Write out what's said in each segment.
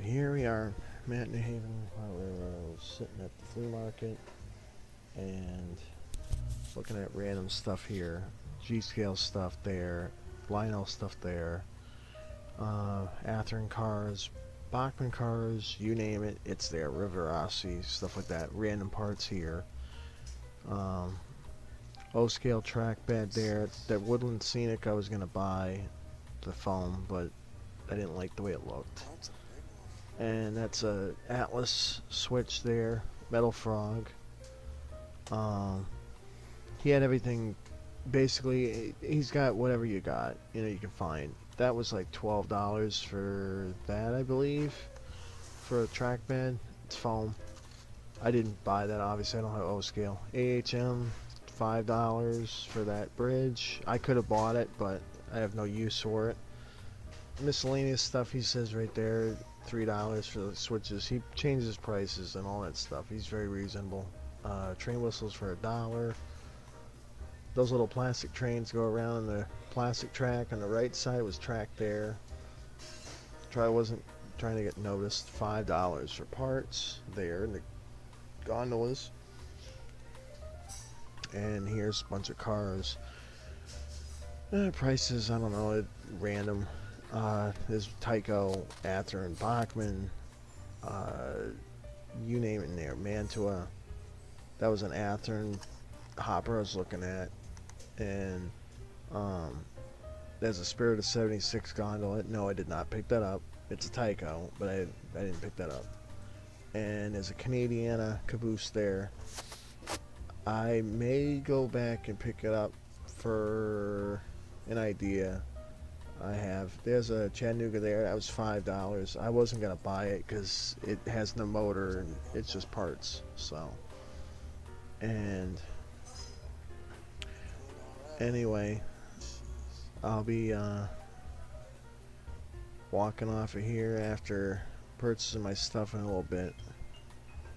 here we are, I'm at New Haven. We're sitting at the flea market and looking at random stuff here. G-scale stuff there, Lionel stuff there, Athearn cars, Bachman cars, you name it, it's there. River Rossi, stuff like that. Random parts here. O-scale track bed there. That Woodland Scenic I was going to buy the foam, but I didn't like the way it looked. And that's a Atlas switch there, Metal Frog. He had everything. Basically, he's got whatever you got, you can find. That was like $12 for that, I believe, for a track bed. It's foam. I didn't buy that, obviously. I don't have O-scale. AHM, $5 for that bridge. I could have bought it, but I have no use for it. Miscellaneous stuff, he says right there, $3 for the switches. He changes prices and all that stuff. He's very reasonable. Train whistles for $1. Those little plastic trains go around the plastic track. On the right side was track there. I wasn't trying to get noticed. $5 for parts there in the gondolas. And here's a bunch of cars. Prices, I don't know, random. There's Tyco, Athearn, Bachman, you name it in there. Mantua. That was an Athearn hopper I was looking at. And there's a Spirit of 76 gondola. No, I did not pick that up. It's a Tyco, but I didn't pick that up. And there's a Canadiana caboose there. I may go back and pick it up for an idea. There's a Chattanooga there. That was $5. I wasn't gonna buy it because it has no motor and it's just parts. So, and anyway, I'll be walking off of here after purchasing my stuff in a little bit.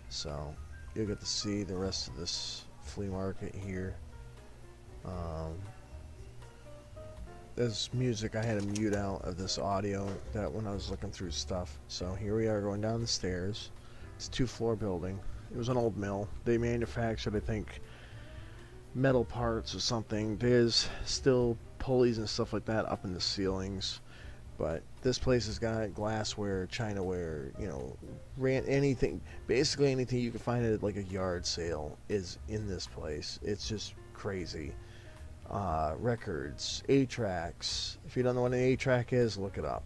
So you'll get to see the rest of this flea market here. There's music I had to mute out of this audio that when I was looking through stuff. So here we are going down the stairs. It's a 2-floor building. It was an old mill. They manufactured, I think, metal parts or something. There's still pulleys and stuff like that up in the ceilings. But this place has got glassware, chinaware, anything, basically anything you can find at like a yard sale is in this place. It's just crazy. Records, 8-tracks. If you don't know what an 8-track is, look it up.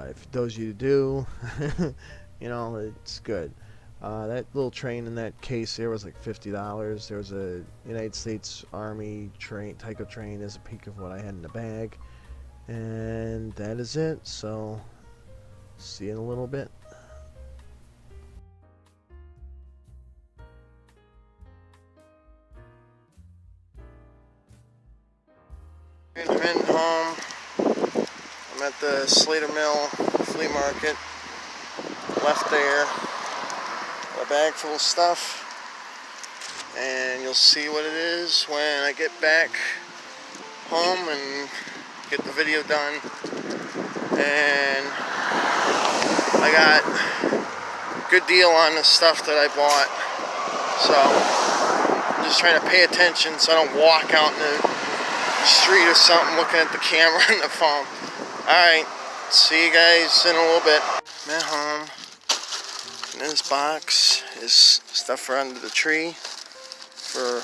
If those you do, it's good. That little train in that case there was like $50. There was a United States Army train, Tyco train. There's a peek of what I had in the bag. And that is it. So, see you in a little bit. I'm heading home. I'm at the Slater Mill flea market. Left there. Got a bag full of stuff. And you'll see what it is when I get back home and get the video done. And I got a good deal on the stuff that I bought. So I'm just trying to pay attention so I don't walk out in the street or something looking at the camera and the phone. Alright, see you guys in a little bit. I'm at home. And in this box is stuff for under the tree for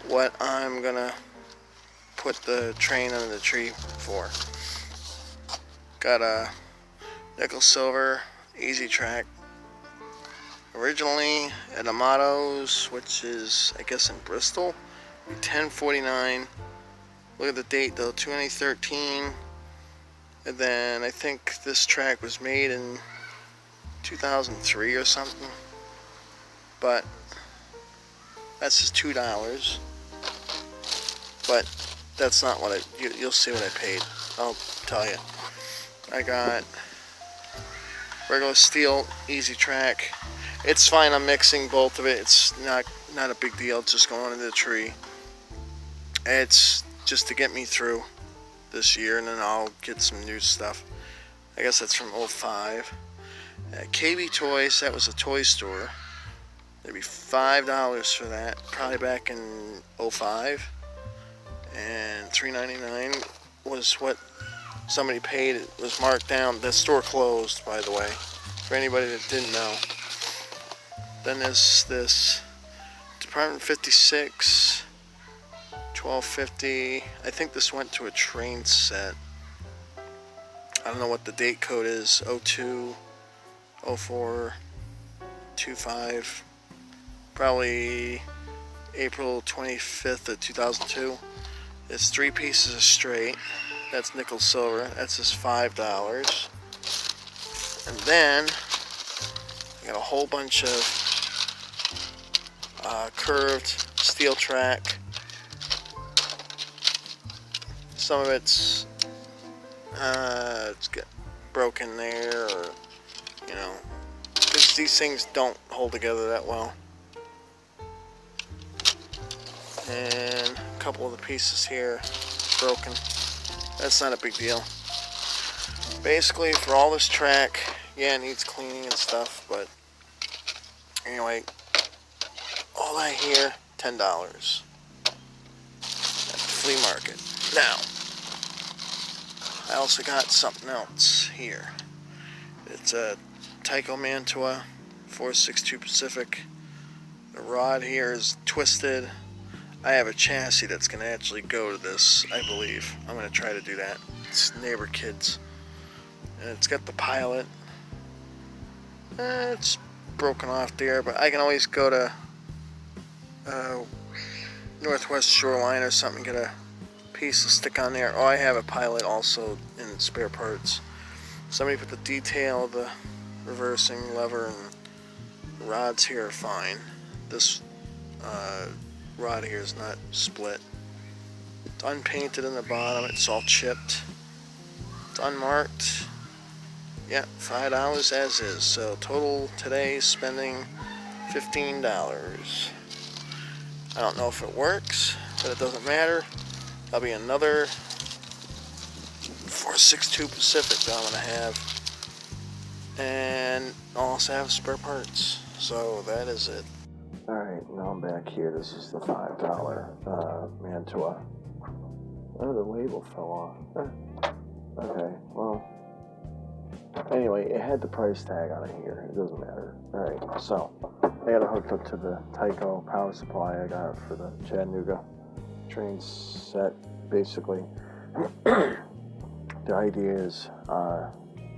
what I'm gonna put the train under the tree for. Got a nickel silver easy track. Originally at Amato's, which is I guess in Bristol. $10.49. Look at the date though, 2013. And then I think this track was made in 2003 or something. But that's just $2. But that's not what you'll see what I paid. I'll tell you. I got regular steel easy track. It's fine, I'm mixing both of it. It's not a big deal, it's just going into the tree. It's just to get me through this year, and then I'll get some new stuff. I guess that's from '05. KB Toys, that was a toy store. It'd be $5 for that, probably back in '05. And $3.99 was what somebody paid. It was marked down. The store closed, by the way, for anybody that didn't know. Then there's this Department 56, $12.50. I think this went to a train set. I don't know what the date code is. 02, 04, 25. Probably April 25th of 2002. It's 3 pieces of straight. That's nickel silver. That's just $5. And then I got a whole bunch of curved steel track. Some of it's got broken there, or because these things don't hold together that well. And a couple of the pieces here broken. That's not a big deal. Basically, for all this track, yeah, it needs cleaning and stuff, but anyway, all that here, $10 at the flea market. Now, I also got something else here. It's a Tyco Mantua 462 Pacific. The rod here is twisted. I have a chassis that's going to actually go to this, I believe. I'm going to try to do that. It's neighbor kids. And it's got the pilot. It's broken off there, but I can always go to Northwest Shoreline or something, get a piece to stick on there. Oh, I have a pilot also in spare parts. Somebody put the detail, the reversing lever, and the rods here are fine. This rod here is not split. It's unpainted in the bottom. It's all chipped. It's unmarked. Yeah, $5 as is. So total today spending $15. I don't know if it works, but it doesn't matter. That'll be another 462 Pacific that I'm going to have. And I'll also have spare parts. So that is it. Alright, now I'm back here. This is the $5 Mantua. Oh, the label fell off. Okay, well. Anyway, it had the price tag on it here. It doesn't matter. Alright, so I got it hooked up to the Tyco power supply I got for the Chattanooga train set, basically. The idea is,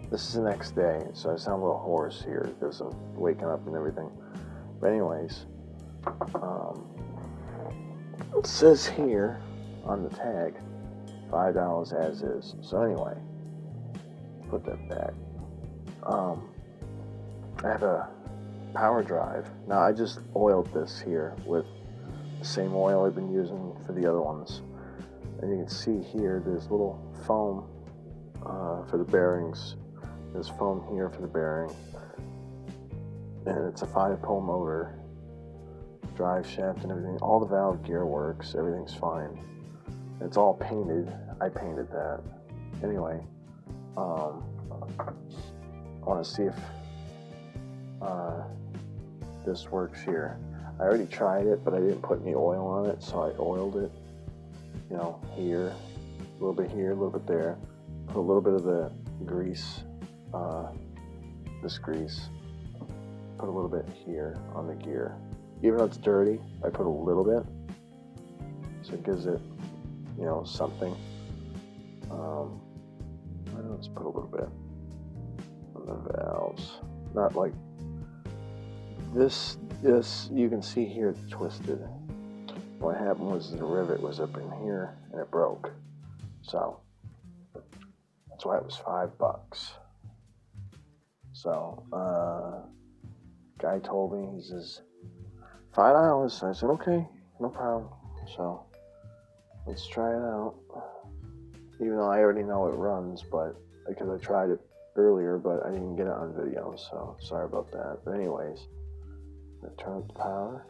this is the next day, so I sound a little hoarse here because I'm waking up and everything. But anyways, it says here on the tag, $5 as is. So anyway, put that back. I have a power drive. Now I just oiled this here with the same oil I've been using for the other ones. And you can see here there's little foam for the bearings. There's foam here for the bearing. And it's a 5-pole motor. Drive shaft and everything. All the valve gear works. Everything's fine. It's all painted. I painted that. Anyway, I want to see if this works here. I already tried it, but I didn't put any oil on it, so I oiled it. Here, a little bit here, a little bit there. Put a little bit of the grease, this grease. Put a little bit here on the gear. Even though it's dirty, I put a little bit, so it gives it, something. Let's put a little bit on the valves. Not like this. You can see here it's twisted. What happened was the rivet was up in here and it broke. So that's why it was $5. So guy told me, he says $5. I said okay, no problem. So let's try it out. Even though I already know it runs, but because I tried it earlier, but I didn't get it on video, so sorry about that. But anyways, I'm gonna turn up the power.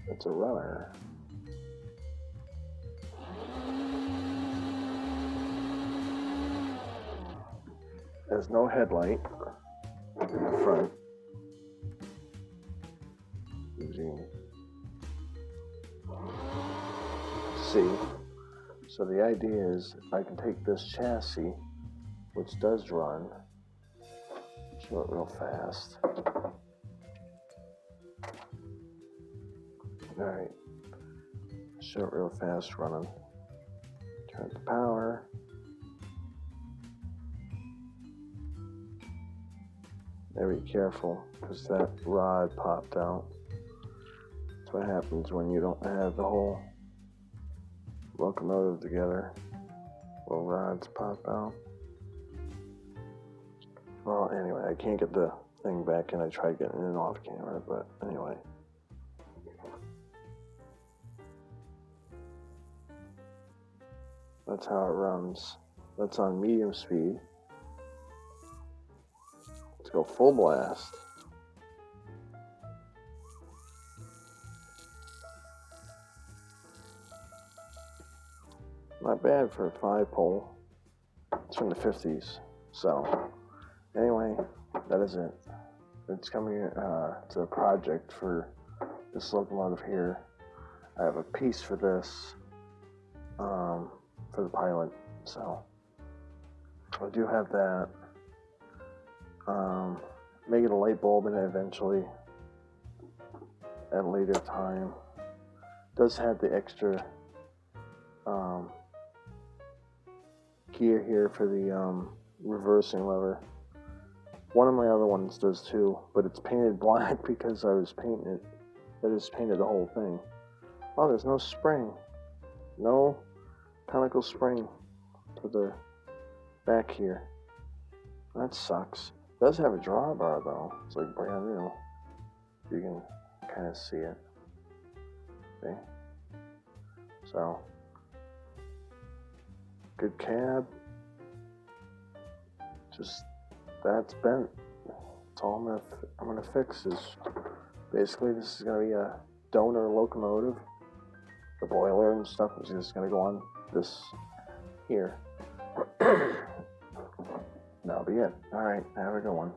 It's a runner. There's no headlight in the front. See, so the idea is I can take this chassis, which does run, show it real fast. Alright, show it real fast running. Turn the power. Very careful, because that rod popped out. That's what happens when you don't have the whole locomotive together. Little rods pop out. Well, anyway, I can't get the thing back in. I tried getting it off camera, but anyway. That's how it runs. That's on medium speed. Let's go full blast. Not bad for a 5-pole. It's from the 50s. So, anyway, that is it. It's coming to a project for this locomotive here. I have a piece for this, for the pilot. So, I do have that. Make it a light bulb in it eventually at a later time. Does have the extra gear here for the reversing lever. One of my other ones does too, but it's painted black because I was painting it. I just painted the whole thing. Oh, there's no spring. No conical spring for the back here. That sucks. It does have a drawbar though. It's like brand new. You can kind of see it. See? So, good cab. Just that's bent. That's all I'm gonna fix. Is basically this is gonna be a donor locomotive. The boiler and stuff is just gonna go on this here. That'll be it. All right, have a good one.